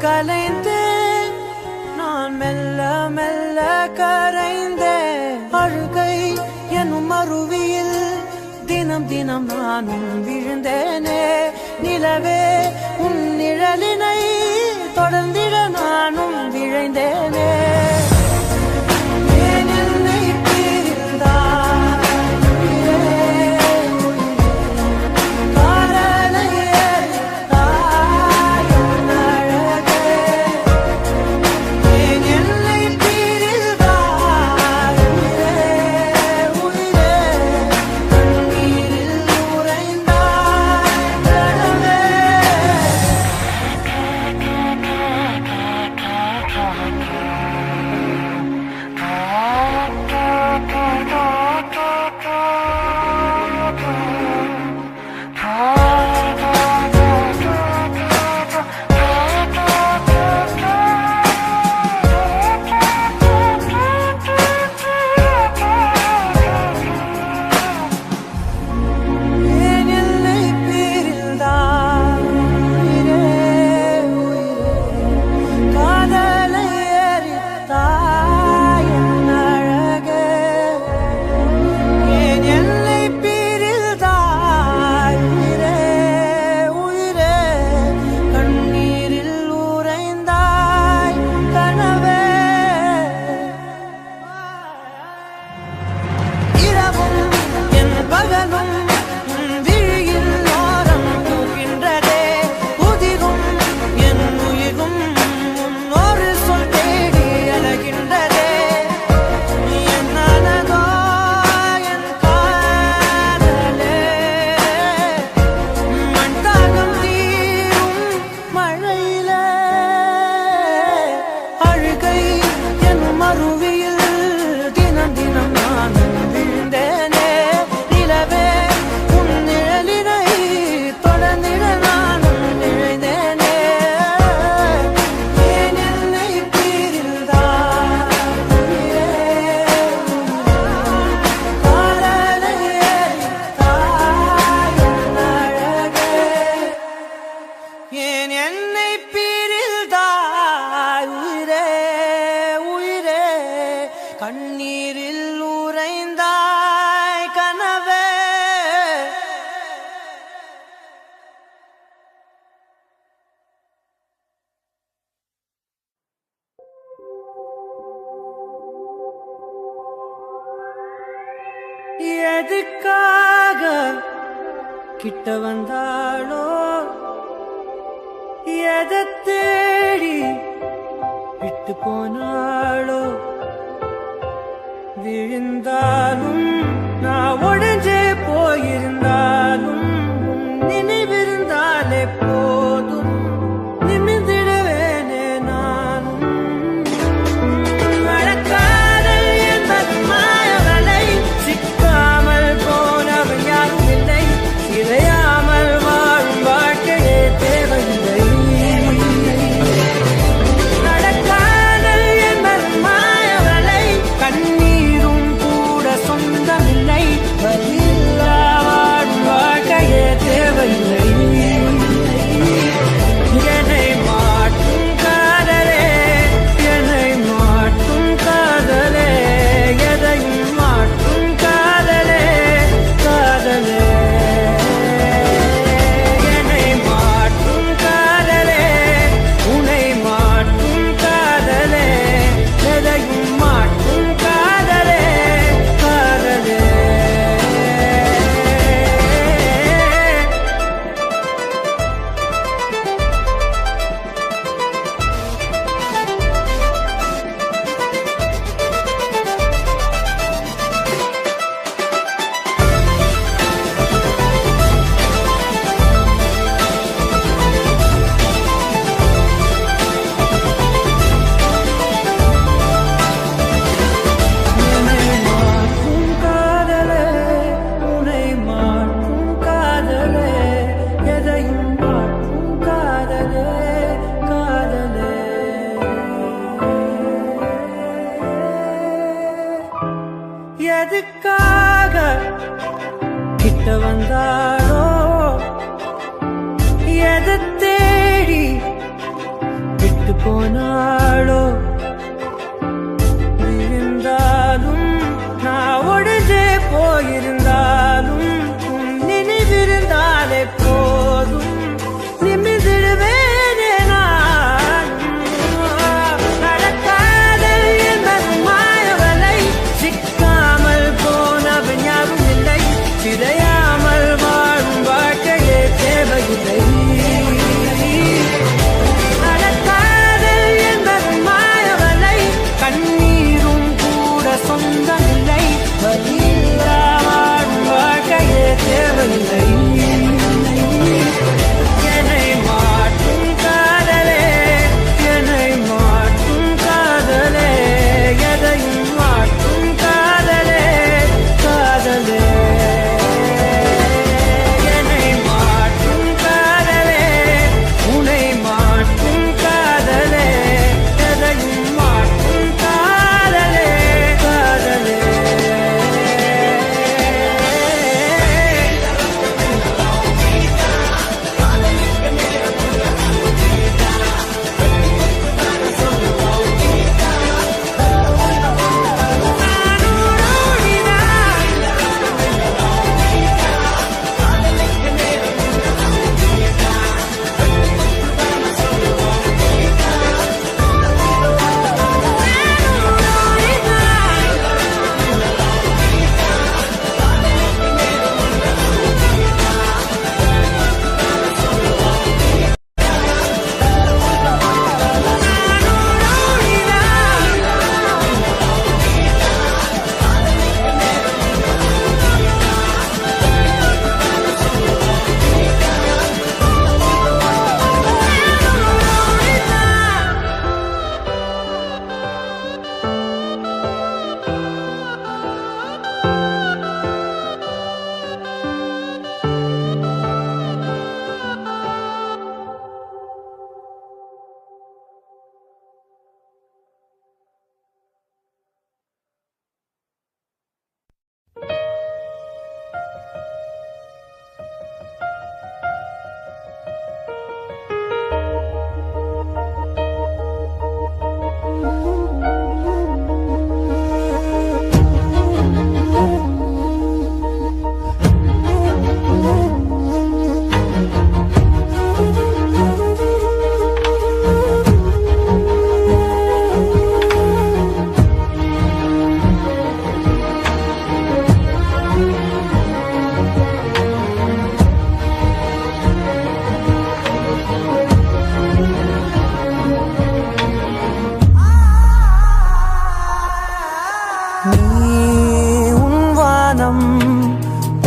கலைந்தேன் நான் மெல்ல மெல்ல கரைந்தேன் அழுகை எனும் அருவியில் தினம் தினம் நானும் விழுந்தேனே நிலவே உன் நிழலினை தொடர்ந்திட நானும் விழைந்தேனே கண்ணீரில் உறைந்தாய் கனவே எதுக்காக கிட்ட வந்தாளோ எதை தேடி விட்டு போனாளோ விழுந்தாலும் நான் உடைஞ்சே போயிருந்தாலும் நினைவிருந்தாலே போதும் நிமிர்ந்திடுவேனே நானும் மழக்காதல் என்பது மாயவலை சிக்காமல் போனவன் யாரும் இல்லை இறையாமல் வாழும் வாழ்க்கையே தேவையில்லை எதுக்காக கிட்ட வந்தாளோ எதை தேடி விட்டு போனாளோ இருந்தாலும் நான் ஒழிஞ்சே போயிருந்தாலும் நினைவிருந்தாலே போதும் நிமிர்ந்திடுவேனே நானும் நடக்காதல் என்பது மாயவலை சிக்காமல் போனவன் யாரும் இல்லை சிதையாமல் வாழும் வாழ்க்கையே தேவையில்லை கண்ணீரும் கூட சொந்தமில்லை வாழும் வாழ்க்கையே தேவையில்லை என்னை மாற்றும் காதலே என்னை மாற்றும் காதலே எதையும் மாற்றும் காதலே காதலே என்னை மாற்றும் காதலே உன்னை மாற்றும் காதலே எதையும் மாற்றும் காதலே காதலே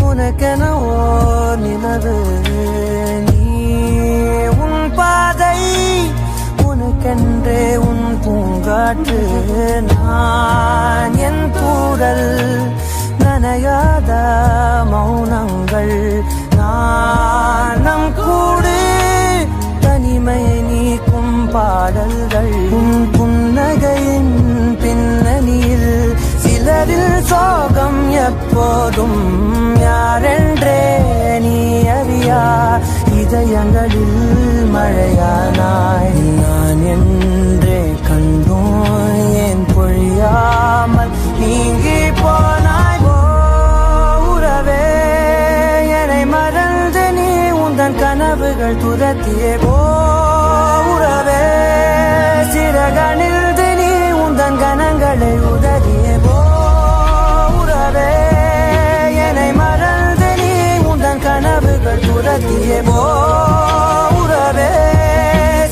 உனக்கென ஓர் நிலவு நீ உன் பாதை உனக்கென்றே உன் பூங்காற்று நான் என் கூடல் நனையாத மௌனங்கள் நாணம் கூடு தனிமை நீக்கும் பாடல்கள் உன் புன்னகையின் பின்னணியில் சிலரில் சோகம் எப்போதும் யாரென்றே நீ அறியா இதயங்களில் மழையானாய் நான் என்றே கண்டோம் ஏன் பொழியாமல் நீங்கி போனாய் உறவே என்னை மறந்து நீ உந்தன் கனவுகள் துரத்தியே உறவே சிறகனில் நீ உந்தன் கனங்களை உதறியே உறவே என்னை மறந்து நீ உந்தன் கனவுகள் துரத்தியே உறவே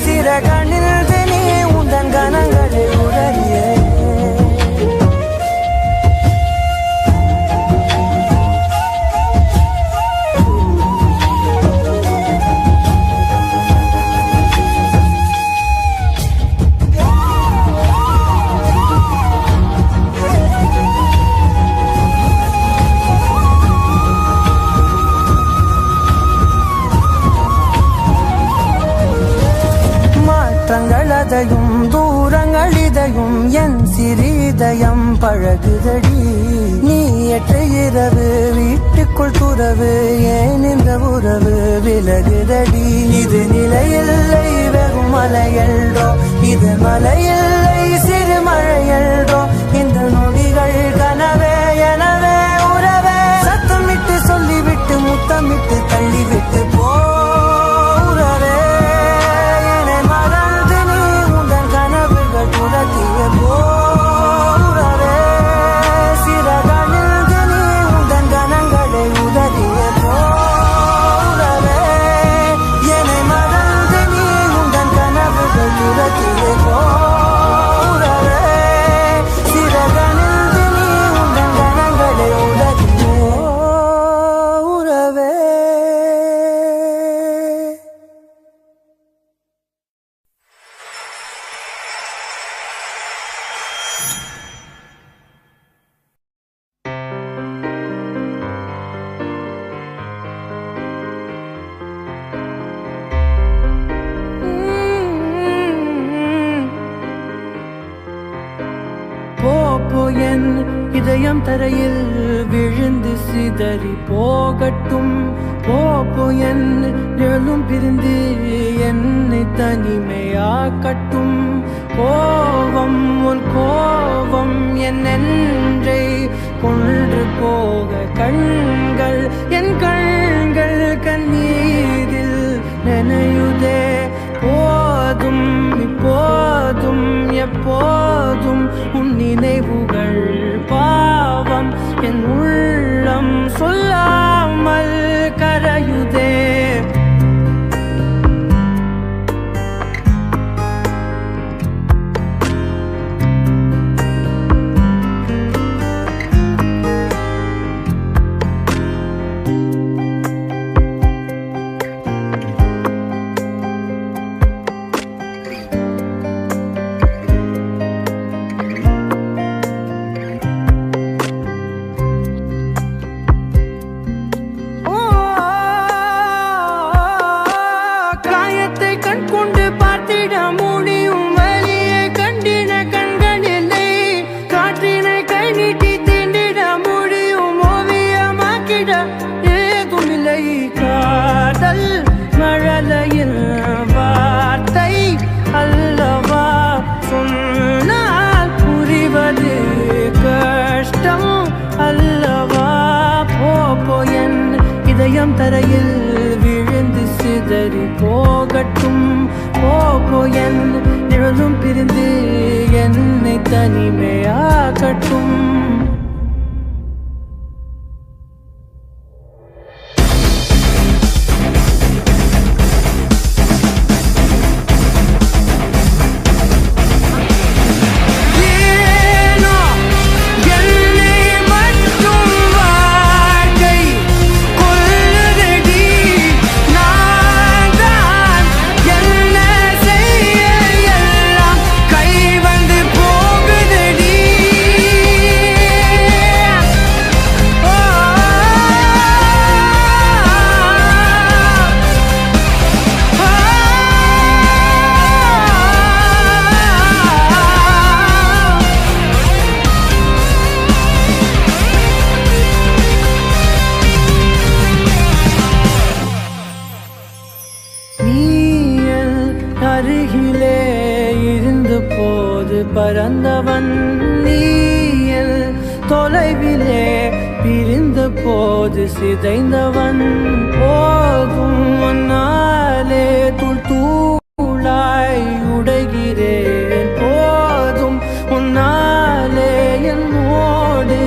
சிறகனில் நீ உந்தன் கனங்களை உதறியே மாற்றங்களதையும் தூரங்கள் இதையும் என் சிறிதயம் பழகுதடி நீ ஏற்ற இரவு வீட்டுக்குள் துறவு ஏன் இந்த உறவு விலகுதடி இது நிலையில்லை வெறும் மலையல்றோ இது மலையில்லை சிறு மழையல்றோ இந்த நொடிகள் கனவே எனவே உறவே சத்தமிட்டு சொல்லிவிட்டு முத்தமிட்டு தள்ளிவிட்டு போ உறவே என்னை மறந்து நீ உந்தன் கனவுகள் துரத்திய போ உறவே சிறகணிந்து நீ உந்தன் கனங்களை உதறிய போ உறவே என்னை மறந்து நீ உந்தன் கனவுகள் துரத்திய போ உறவே சிறகணிந்து நீ உந்தன் கனங்களை உதறிய உறவே. போ என் இதயம் தரையில் விழுந்து சிதறி போகட்டும் போ என் நிழலும் பிரிந்து என்னை தனிமையாக்கட்டும் கோவம் உன் கோவம் என் நெஞ்சை கொன்று போக கண்கள் என் கண்கள் கண்ணீரில் நனையுதே போதும் இப்போதும் எப்போதும் உன் நினைவுகள் பாவம் என் உள்ளம் சொல்லாமல் கரையுதே காயத்தை கண் கொண்டு பார்த்திட முடியும் வலியை கண்டின கண்களில்லை காற்றினை கை நீட்டி தீண்டிட முடியும் ஓவியமாக்கிட ஏதுமில்லை காதல் மழலையில் வார்த்தை அல்லவா சொன்னால் புரிவது கஷ்டம் அல்லவா போ என் இதயம் தரையில் விழுந்து சிதறி போகட்டும் போ என் நிழலும் பிரிந்து என்னை தனிமையாகட்டும் அருகிலே இருந்த போது பறந்தவன் நீயல் தொலைவிலே பிரிந்த போது சிதைந்தவன் போதும் முன்னாலே தூள் தூளாய் உடைகிறேன் போதும் உன்னாலே என்னோடு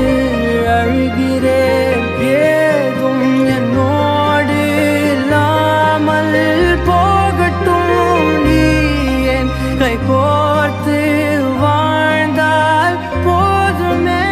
அழுகிறேன் ஏதும் என்னோடு இல்லாமல் போகட்டும் நீ என் கை கோர்த்து வாழ்ந்தால் போதுமே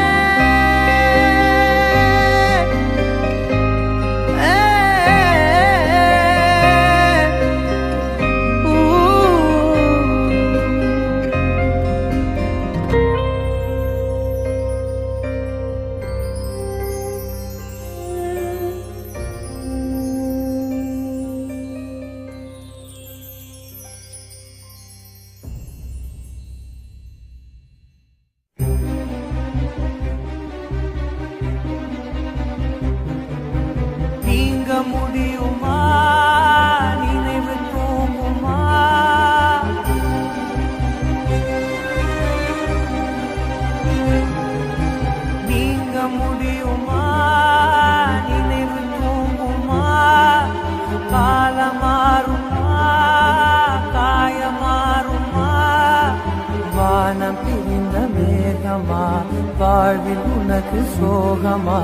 வாழ்வில் உனக்கு சோகமா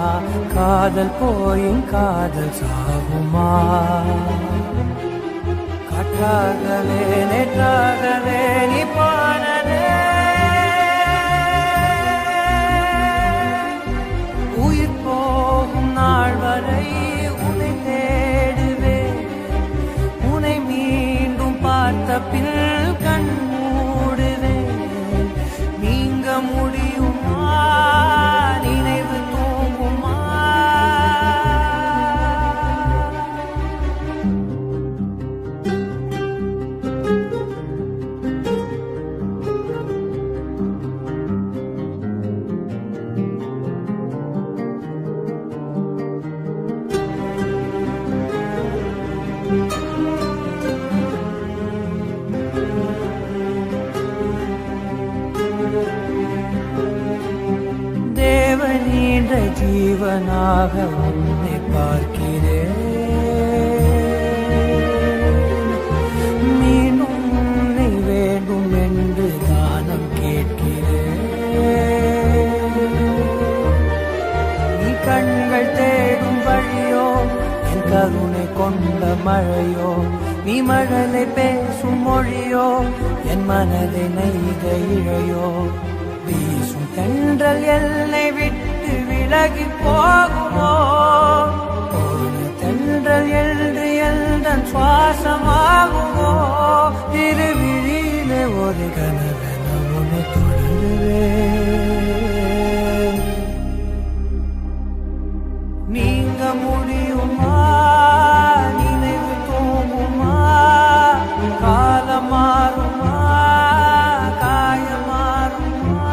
காதல் போயும் காதல் சாகுமா காற்றாகவே நேற்றாகவே நீ போனதே உயிர் போகும் நாள் வரை உன்னை தேடுவேன் உன்னை மீண்டும் பார்த்த பின் கண் மூடுவேன் நீங்க முடியுமா நினைவு தூங்குமா தேவனீண்ட ஜீவனாக உன்னை பார்க்கிறேன் மீண்டும் உன்னை வேண்டும் என்று தானம் கேட்கிறேன் நீ கண்கள் தேடும் வழியோ என் கருணை கொண்ட மழையோ நீ மழலை பேசும் மொழியோ என் மனதை நெய்த இழையோ வீசும் தென்றல் எல்லை விட்டு விலகி போகுமோ போன தென்றல் என்று எந்தன் சுவாசமாகுமோ திருவிழியிலே ஒரு கனவென உன்னை தொடருவேன் நீங்க முடியுமா நினைவு தூங்குமா காலம் மாறுமா காயம் மாறுமா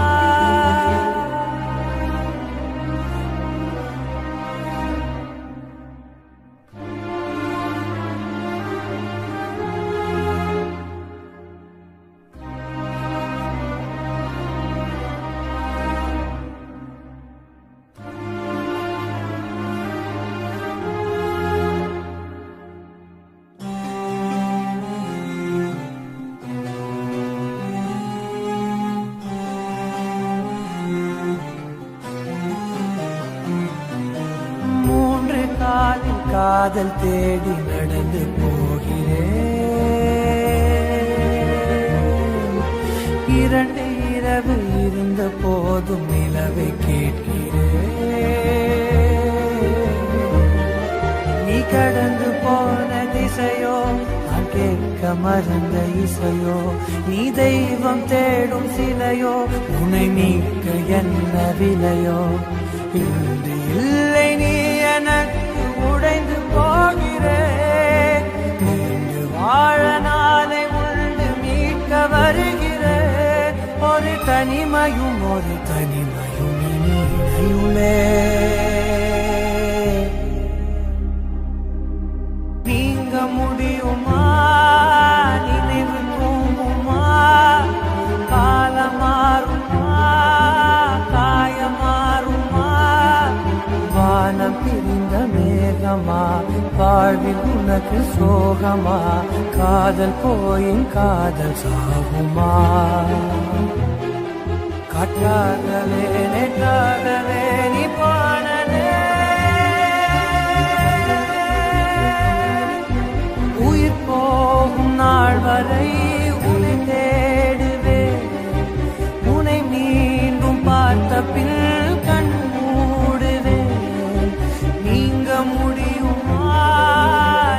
காதல் தேடி நடந்து போகிறேன் இரண்டு இரவு இருந்த போதும் நிலவை கேட்கிறேன் நீ கடந்து போன திசையோ நான் கேட்க மறந்த இசையோ நீ தெய்வம் தேடும் சிலையோ உன்னை நீக்க என்ன விலையோ இன்று இல்லை நீ எனக்கு உடைந்து போகிறேன் நீண்டு வாழ நாளை உண்டு மீட்க வருகிறேன் ஒரு தனிமையும் இனியுளே நீங்க முடியுமா நினைவு தூங்குமா காலம் மாறுமா காயம் மாறுமா வானம் பிரிந்த மேகமா வாழ்வில் உனக்கு சோகமா காதல் போயும் காதல் சாகுமா காற்றாகவே நேற்றாகவே நீ போனதே உயிர் போகும் நாள் வரை உன்னை தேடுவேன் உன்னை மீண்டும் பார்த்த பின் கண் மூடுவேன் நீங்க முடியுமா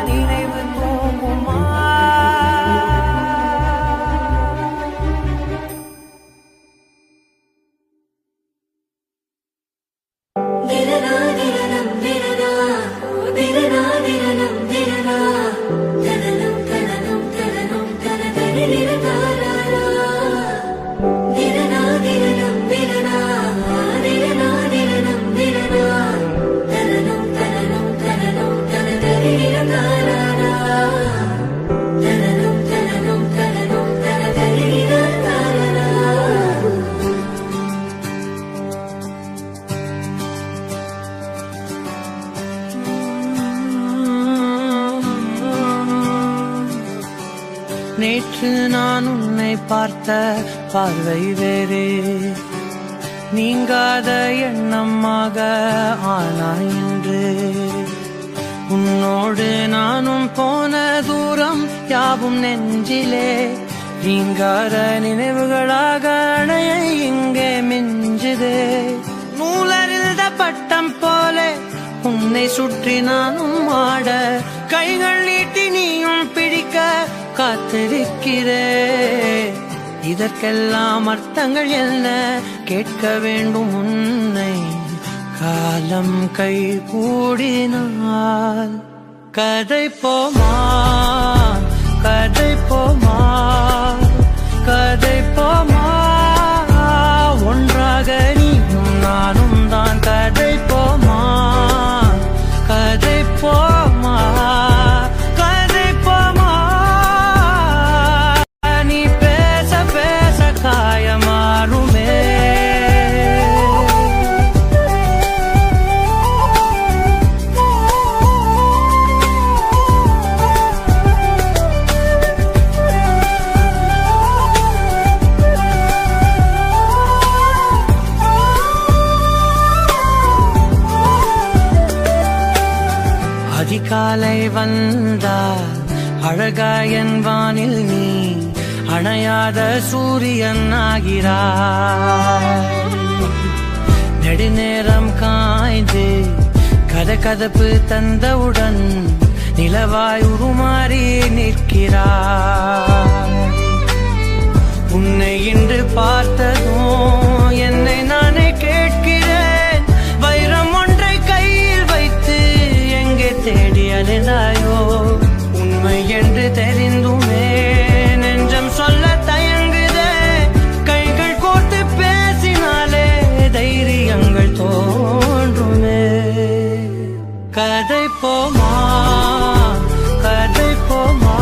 நினைவு தூங்குமா நேற்று நான் உன்னை பார்த்த பார்வை வேறே நீங்காத எண்ணமாக ஆனாய் என்று. உன்னோடு நானும் போன தூரம் யாவும் நெஞ்சிலே நீங்காத நினைவுகளாக அணைய இங்கே மிஞ்சுதே. நூலறிந்த பட்டம் போல உன்னை சுற்றி நானும் ஆட, கைகள் நீட்டி நீயும் பிடிக்க காத்திருக்கிறே. இதற்கெல்லாம் அர்த்தங்கள் என்ன கேட்க வேண்டும் உன்னை. காலம் கை கூடினால் கதை போமா, கதை போமா, கதை போமா. ஒன்றாக நீயும் நானும் தான் கதை போமா, கதை போமா, கதை போமா. நீ பேச பேச காயமாறுமே. அதிகாலை வந்தால் அழகாயன் வானில் நீ அணையாத சூரியன் ஆகிறாய். நெடுநேரம் காய்ந்து கதகதப்பு தந்தவுடன் நிலவாய் உருமாறி நிற்கிறாய். உன்னை இன்று பார்த்ததும் என்னை நானே கேட்கிறேன். வைரம் ஒன்றை கையில் வைத்து எங்கே தேடி அலைந்தாயோ. உண்மை என்று தெரிந்துமே நெஞ்சம் சொல்ல தயங்குதே. கைகள் கோர்த்து பேசினாலே தைரியங்கள் தோன்றுமே. கதை போமா, கதை போமா,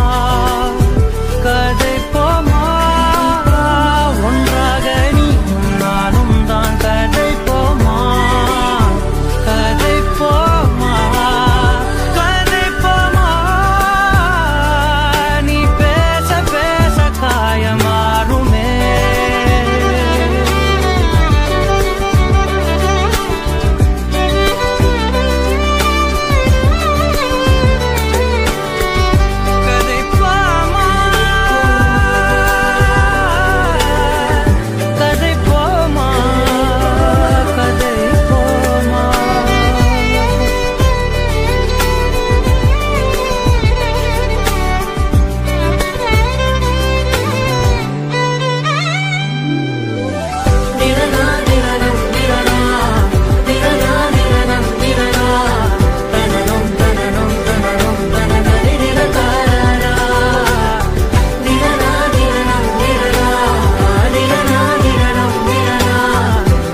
கதை போமா. ஒன்றாக நீயும் நானும் தான் கதை போமா, கதை போமா, கதை போமா. நீ பேச பேச காயமாறுமே. கதை போமா, கதை போமா, கதை போமா. நிரனா நிரனம் நிரனா, நிரனா நிரனம் நிரனா. தனனம் தனனம் தனனம் தனனரி நிரகாரா. நிரனா நிரனம் நிரனா, நிரனா நிரனம் நிரனா.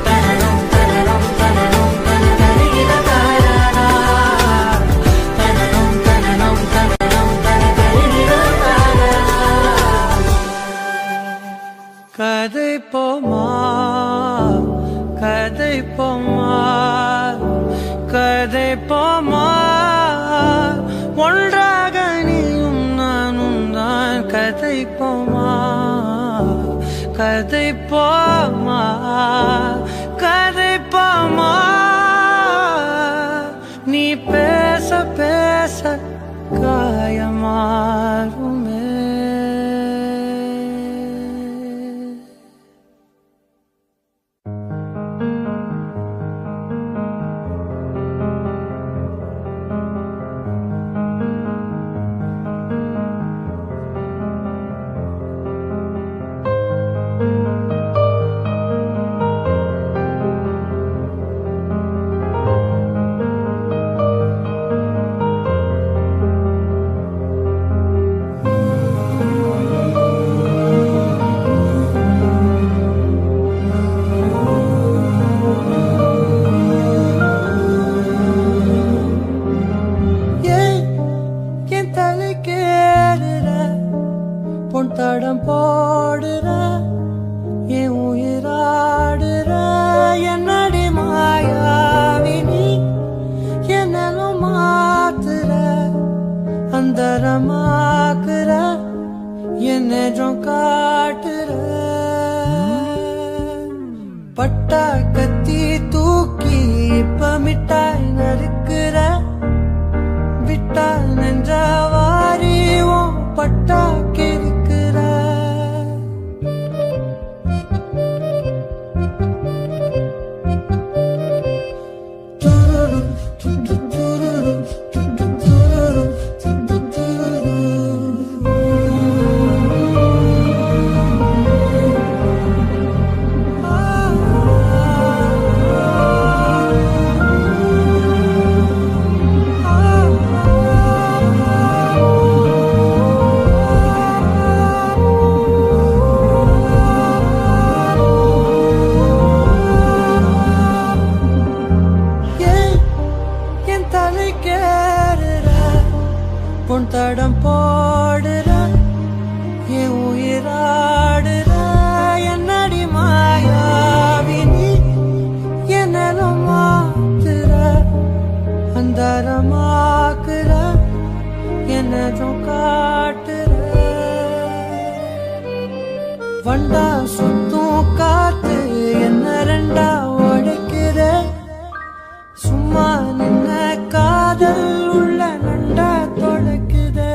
தனனம் தனனம் தனனம் தனனரி நிரகாரா. தனனம் தனனம் தனனம் தனனரி நிரகாரா. கதை போமா, கதை போமா, கதை போமா. ஒன்றாக நீயும் நானும் தான் கதை போமா, கதை போமா, கதை போமா. நீ பேச பேச காயமாறுமே. பொன் தடம் போடுற என் உயிராடுற என்னடி மாயாவினி. என்னலும் மாத்துற அந்தரமாக்குற என்னென்றும் காட்டுற. பட்டா வண்டா சுத்தும் காத்து என்ன ரெண்டா உடைக்கிற சும்மா நின்ன காதல் உள்ள நண்டா தொலைக்குதே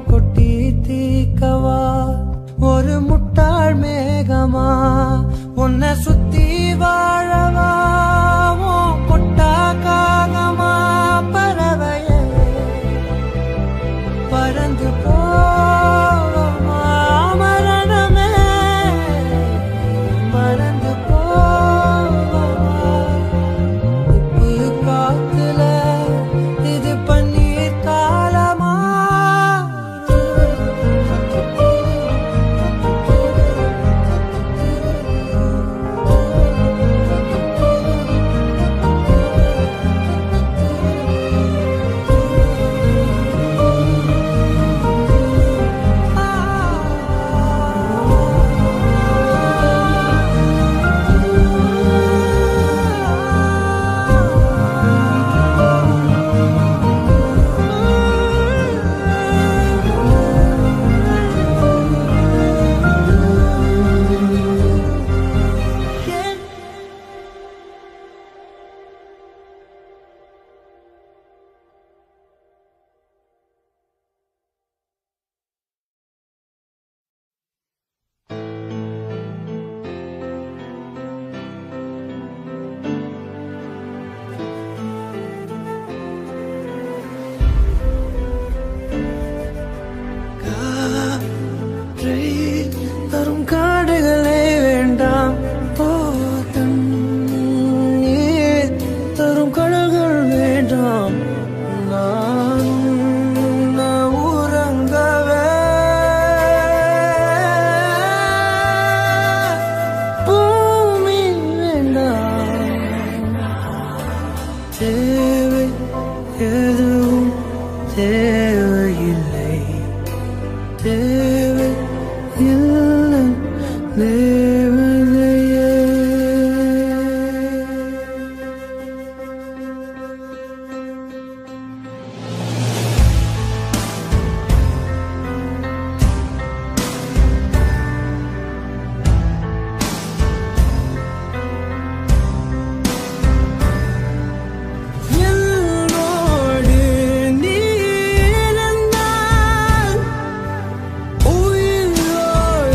கொட்டி தீக்கவா ஒரு முட்டாள் மேகமா உன்னை சுத்தி வாழவா கொட்டா காகமா பறவையே பறந்து போவமா மரணமே மறந்து போவமா உப்பு காத்துல இது பன்னீர் காலமா தரும் காடுகளே வேண்டாம் தண்ணீர் தரும் கடல்கள் வேண்டாம் நான் உறங்கவே பூமி வேண்டாம் தேவை எதுவும் தேவையில்லை தேவை இல்லை தேவதையே என்னோடு நீ இருந்தால் உயிரோடு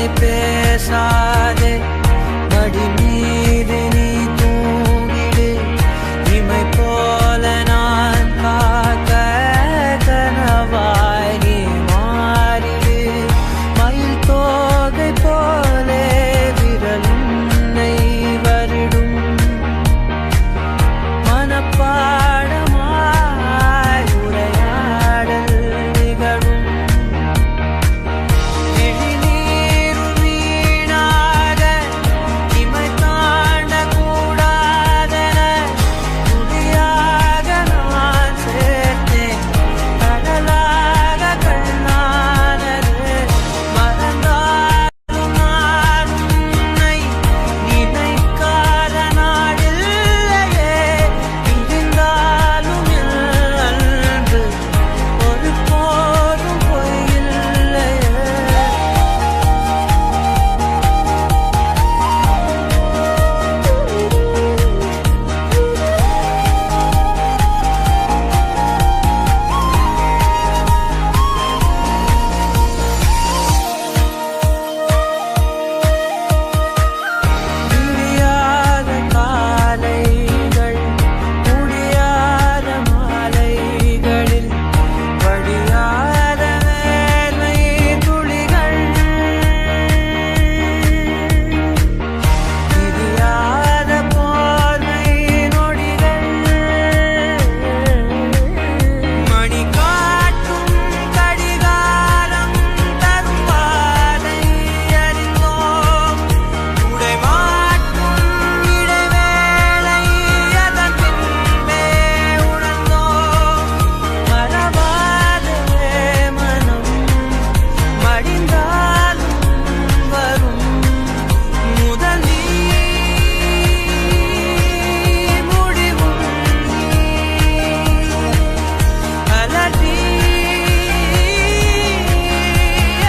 வார்த்தை பேசாதே, மடி மீது நீ தூங்கிடு, இமை போல நான் காக்க கனவாய் நீ மாறிடு. மயில் தோகை போலே விரல் உன்னை வருடும், மனப்பாடமாய் உரையாடல் நிகழும். இழிநீரும் வீணாக இமை தாண்டக்கூடாதென துளியாக நான் சேர்த்தேன், கடலாக கண்ணானது. மறந்தாலும் நான் உன்னை நினைக்காத நாளில்லையே, இருந்தாலும் என் அன்பு ஒருபோதும் பொய்யில்லையே. விடியாத காலைகள், முடியாத மாலைகளில் வடியாத வேர்வை துளிகள், விடியாத போர்வை நொடிகள். மணி காட்டும் கடிகாரம் தரும் பாதை அறிந்தோம், உடை மாட்டும் இடைவேளை அதன் பின்பே உணர்ந்தோம். மறவாதே மனம் மடிந்தாலும் வரும் முதல் நீ, முடிவும் நீ. அலறி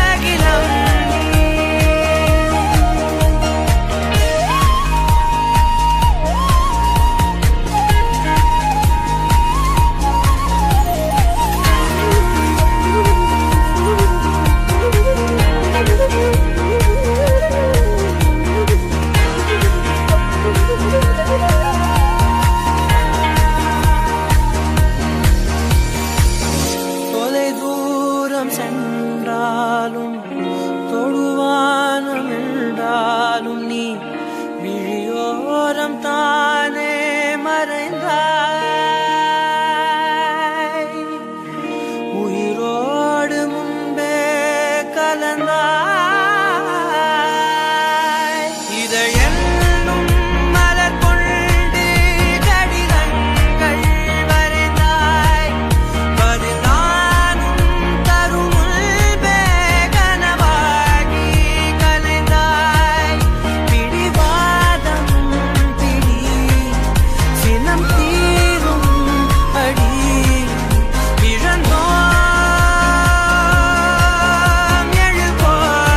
அகிலம் நீ. தொலை தூரம் சென்றாலும் தொடுவானம் என்றாலும் நீ விழியோரம் தானே மறைந்தாய், உயிரோடு முன்பே கலந்தாய். இதழென்னும் மலர் கொண்டு கடிதங்கள் வரைந்தாய், பதில் நானும் தரும் முன்பே கனவாகி கலைந்தாய். பிடிவாதம் பிடி, சினம் தீரும் அடி, இழந்தோம் எழுபோம்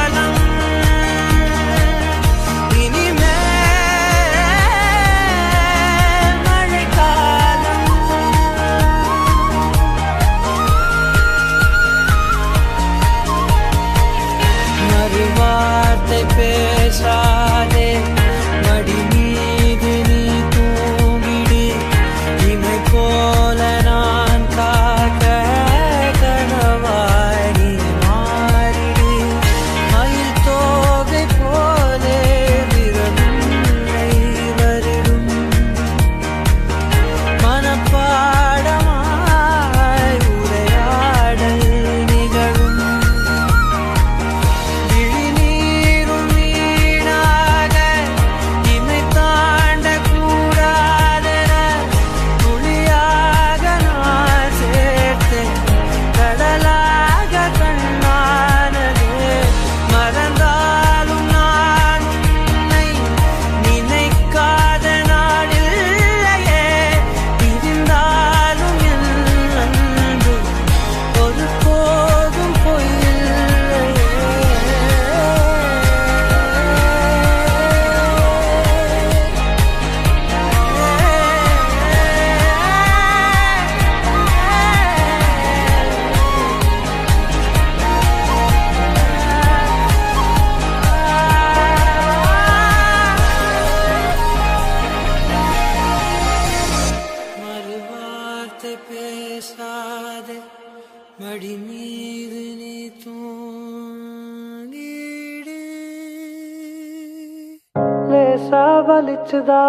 லேசா வலிச்சுதா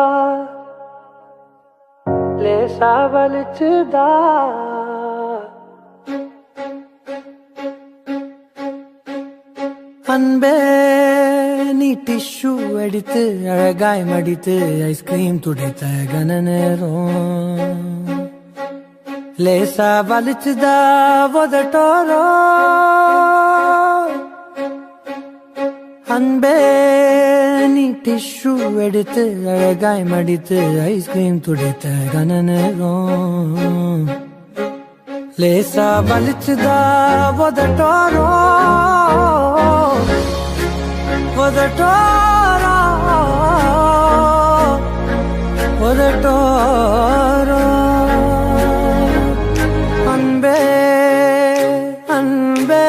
லேசா வலிச்சுதா அன்பே நீ டிஷ்யூ எடுத்து அழகாய் மடித்து ஐஸ்கிரீம் துடைத்த கன நேரம் லேசா வலிச்சுதா உதட்டோரோ அன்பே நீ டிஷ்யூ எடுத்து அழகாய் மடித்து ஐஸ்கிரீம் துடைத்த கன நேரம் லேசா வலிச்சுதா உதட்டோரோ உதட்டோரோ உதட்டோரோ அன்பே அன்பே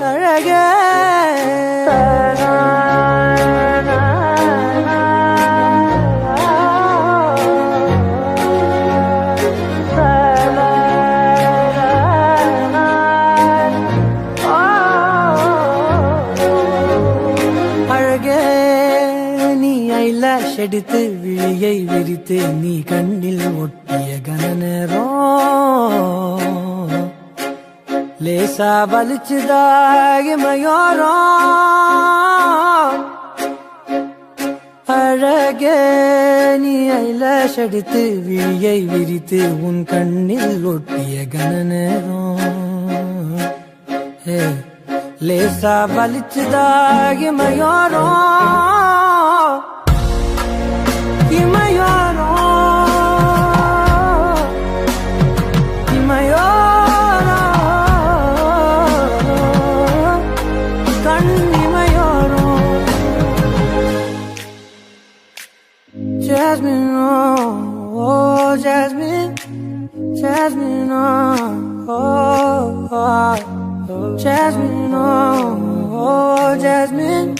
அழகே எடுத்து விழியை விரித்து நீ கண்ணில் ஒட்டிய கன நேரம் லேசா வலிச்சுதாகிமையோரோ அழகே நீ ஐலாஷ் எடுத்து விழியை விரித்து உன் கண்ணில் ஒட்டிய கன நேரம் லேசா வலிச்சுதாகிமையோரோ இமையோரோ இமையோரோ கண் இமையோரோ Jasmine oh Jasmine Jasmine oh Jasmine oh Jasmine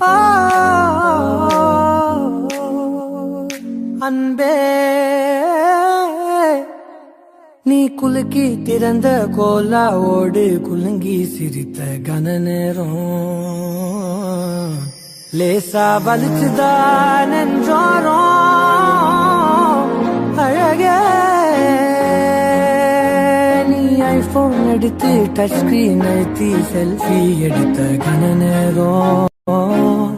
oh அன்பே நீ குலுக்கி திறந்த கோலாவோடு குலுங்கி சிரித்த கன நேரம் லேசா வலிச்சுதா நெஞ்சோரோ அழகே நீ ஐபோன் எடுத்து டச் ஸ்கிரீன் அழுத்தி செல்ஃபி எடுத்த கன நேரம்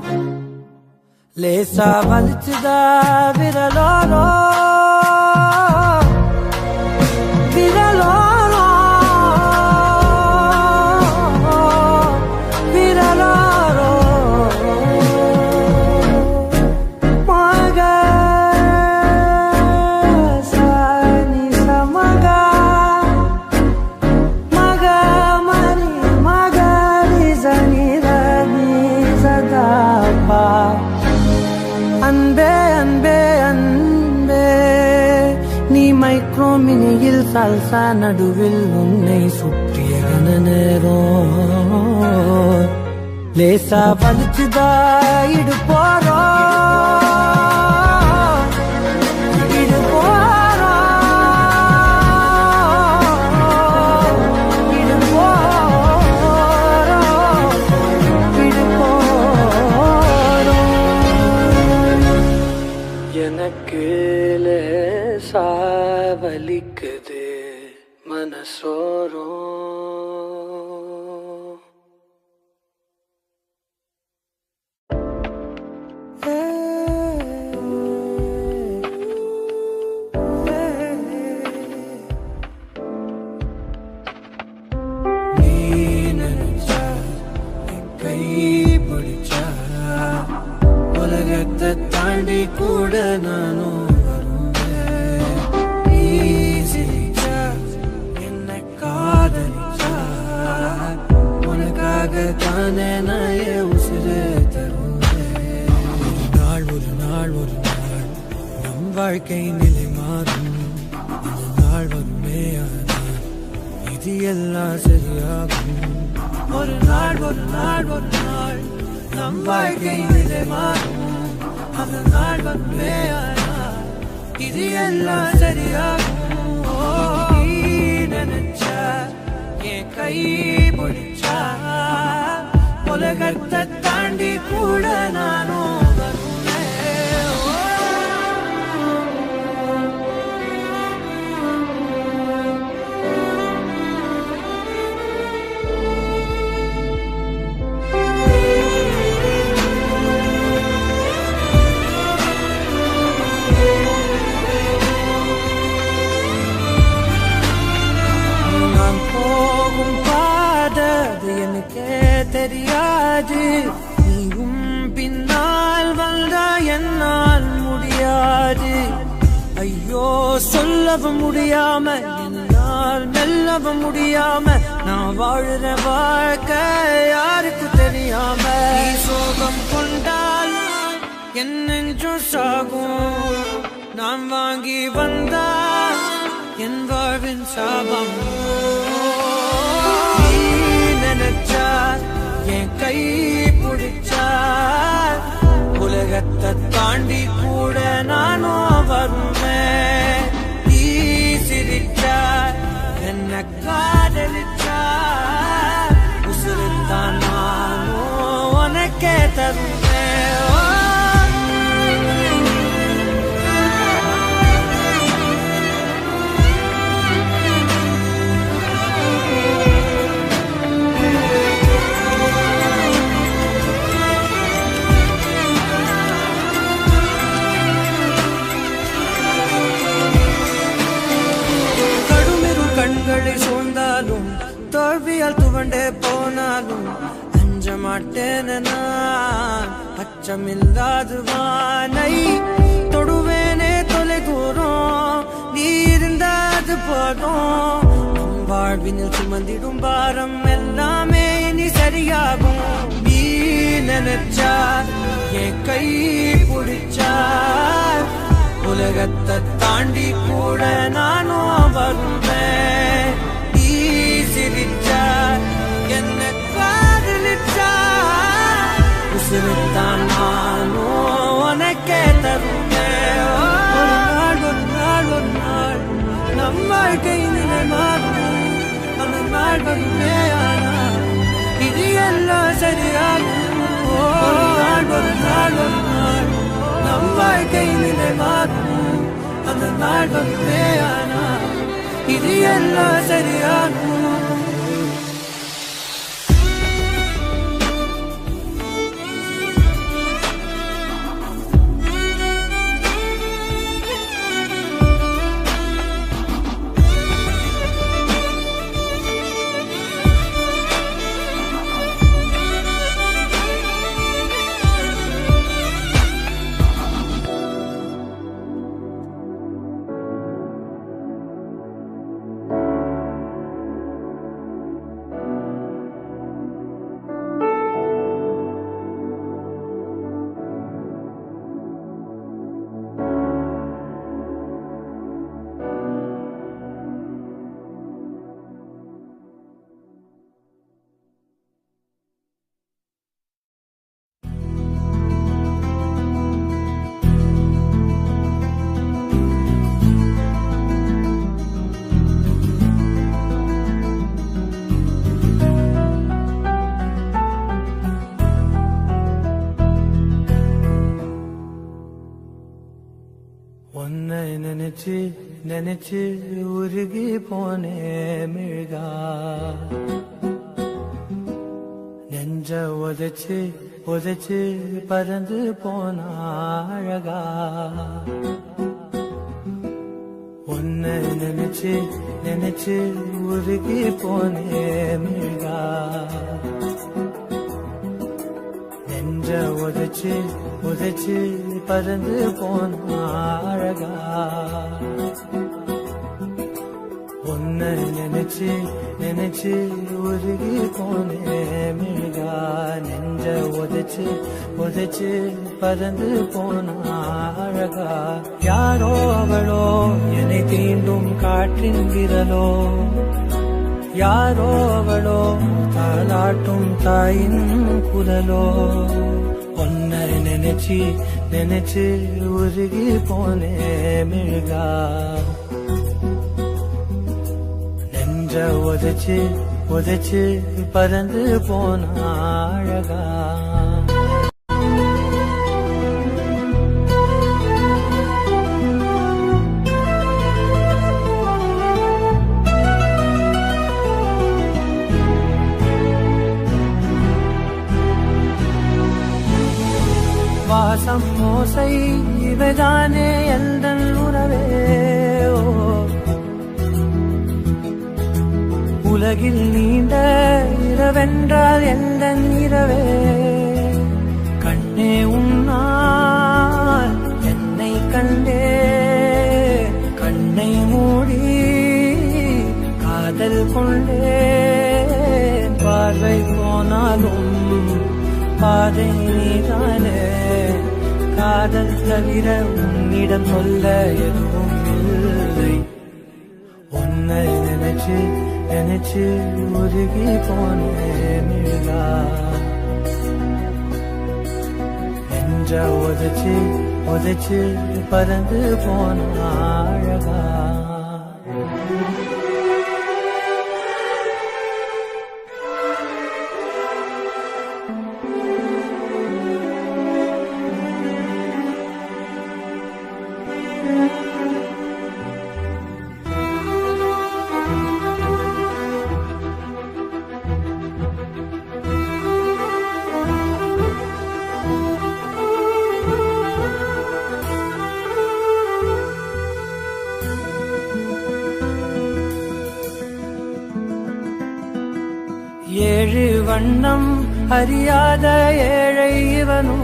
லேசா வலிச்சுதா விரலோரோ விரலோரோ விரலோரோ மக சானி சமக மக மணி மக ரிசனி ரனி சதாபா அன்பே அன்பே அன்பே நீ மைக்ரோ மினியில் சால்சா நடுவில் உன்னை சுற்றிய கன நேரம் லேசா வலிச்சுதா இடு போறோ இடு போறோ இடு போறோ இடு போறோ எனக்கு லேசா வலிக்குது மனசோரோ நீ நினைச்சா கை பிடிச்சா உலகத்தை தாண்டி கூட நானும் தானே நாய உசிறு தருவேன் ஒரு நாள் நம் வாழ்க்கை நிலை மாறும் அந்த நாள் வருமே ஆனால் இது எல்லாம் சரியாகும் ஒரு நாள் நம் வாழ்க்கை நிலை மாறும் அந்த நாள் வருமே ஆனால் இது எல்லாம் சரியாகும் நினைச்சா என் கை பிடிச்சா உலகத்தை தாண்டி கூட நானும் வருவேன் தெரியாது. நீயும் பின்னால் வந்தா என்னால் முடியாது. ஐயோ சொல்லவும் முடியாம என்னால் மெல்லவும் முடியாம நான் வாழுற வாழ்க்கை யாருக்கு தெரியாம. நீ சோகம் கொண்டால் என் நெஞ்சும் சாகும். நான் வாங்கி வந்தா என் வாழ்வின் சாபம். நீ நினைச்சா என் கை பிடிச்சா உலகத்தை தாண்டி கூட நானும் வருவேன். நீ சிரிச்சா என்ன காதலிச்சா உசுருத்தான் நானும் உனக்கே தருவேன். கண்களை சூழ்ந்தாலும் தோல்வியால் துவண்டே போனாலும் அஞ்ச மாட்டேன் நான். அச்சமில்லாது வானை தொடுவேனே தொலை தூரம். நீ இருந்தாது போதும். நம் வாழ்வினில் சுமந்திடும் பாரம் எல்லாமே நீ சரியாகும். நீ நினைச்சா என் கை பிடிச்சா உலகத்தை தாண்டி கூட நானும் வருவேன். நீ சிரிச்சா என்ன காதலிச்சா உசுருத்தான் நானும் உனக்கே தருவேன். ஒரு நாள் நம் வாழ்க்கை நிலை மாறும். அந்த நாள் வருமே ஆனால் இது எல்லாம் சரியாகும். ஒரு நாள் நம் வாழ்க்கை நிலை மாறும். அந்த நாள் வருமே ஆனால் இது எல்லாம் சரியாகும். உன்னை நினைச்சு நினைச்சு உருகி போனே மிழ்கா. நெஞ்ச உதைச்சு உதைச்சு பறந்து போன அழகா. உன்னை நினைச்சு நினைச்சு உருகி போனே மிழ்கா. நெஞ்ச உதைச்சு உதைச்சு பறந்து போன அழகா. உன்னை நினைச்சு நினைச்சு உருகி போனே மிழ்கா. நெஞ்ச உதைச்சு உதைச்சு பறந்து போன அழகா. யாரோ அவளோ என்னை தீண்டும் காற்றின் விரலோ. யாரோ அவளோ தாலாட்டும் தாயின் குரலோ. உன்னை நினைச்சு நினைச்சு உருகி போனே மிழ்கா. நெஞ்ச உதைச்சு உதைச்சு பறந்து போன அழகா. வாசம் மோசை இவைதானே எந்தன் உறவே. உலகில் நீண்ட இரவென்றால் எந்த இரவே கண்ணே உன்னால் என்னை கண்டே கண்ணை மூடி காதல் கொண்டே பார்வை போனாலும் பாதை நீதானே காதல் தவிர உன்னிடம் சொல்ல எதுவும் இல்லை உன்னை நினைச்சு நினைச்சு உருகி போனேன் நெஞ்ச உதைச்சு உதைச்சு பறந்து போன அழகா ஏழு வண்ணம் அறியாத ஏழை இவனோ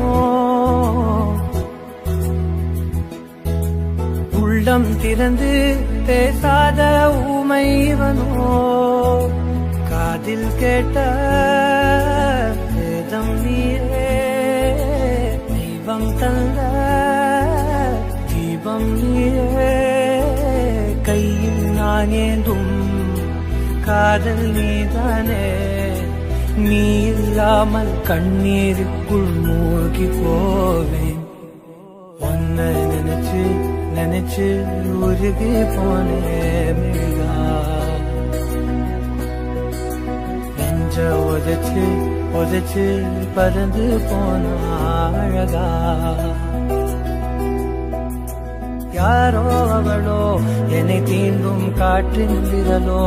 உள்ளம் திறந்து பேசாத ஊமை இவனோ காதில் கேட்ட வேதம் நீரே தெய்வம் தந்த தீபம் நீரே கையில் நான் ஏந்தும் காதல் நீதானே நீ இல்லாமல் கண்ணீருக்குள் மூழ்கி போவேன் உன்னை நினைச்சு நினைச்சு உருகி போனேன் நெஞ்ச உதைச்சு உதைச்சு பறந்து போன அழகா யாரோ அவளோ என்னை தீண்டும் காற்றின் விரலோ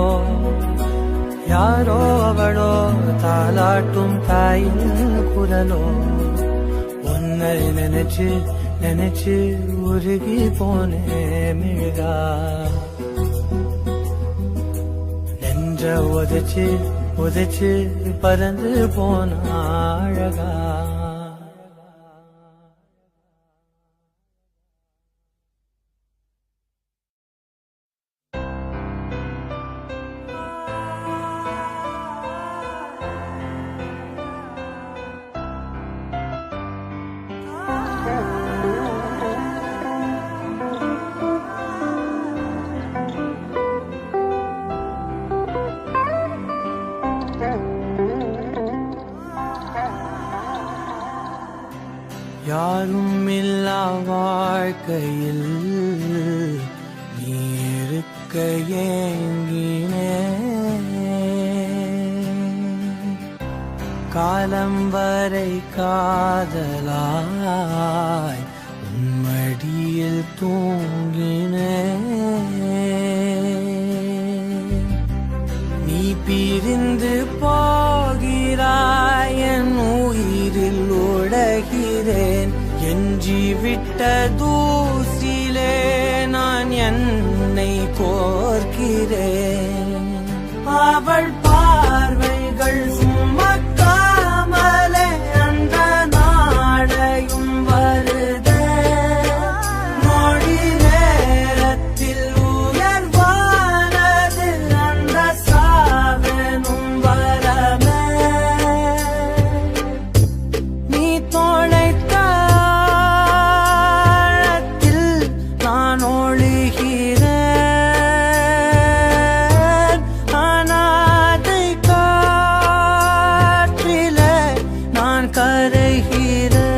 யாரோ அவளோ தாலாட்டும் தாயின் குரலோ உன்னை நினைச்சு நினைச்சு உருகி போனேன் மிழ்கா நெஞ்ச உதைச்சு உதைச்சு பறந்து போன அழகா யாரும் இல்லா வாழ்க்கையில் நீ இருக்க ஏங்கினே காலம் வரை காதலாய் உன்மடியில் தூங்கினே நீ பிரிந்து போகிறாய் என் உயிரில் உடைகிறேன் எஞ்சிவிட்ட தூசிலே நான் என்னை கோர்க்கிறேன் அவள் பார்வைகள் சுமக்காமலே அந்த நாடையும் வருதே நொடி நேரத்தில் உயர்வானது அந்த சாவனும் வரமே நீ தொலைத்த ஆழத்தில் நான் ஒழுகிறேன் அனாதை காற்றிலே நான் கரைகிறேன்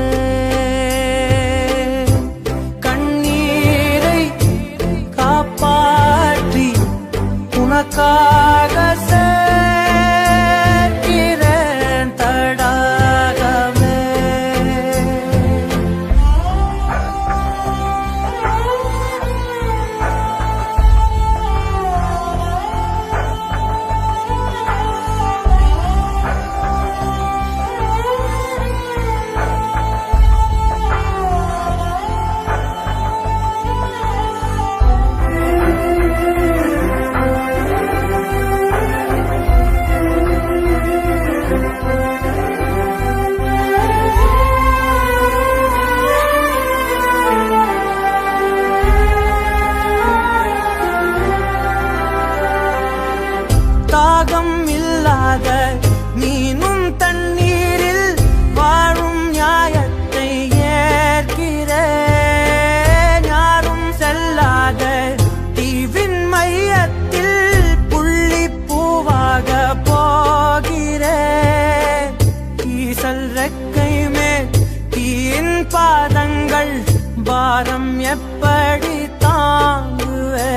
கண்ணீரை காப்பாற்றி உனக்காக சேர்க்கிறேன் தடாகமே ரெக்கை மேல் தீயின் பாதங்கள் பாரம் எப்படி தாங்குவே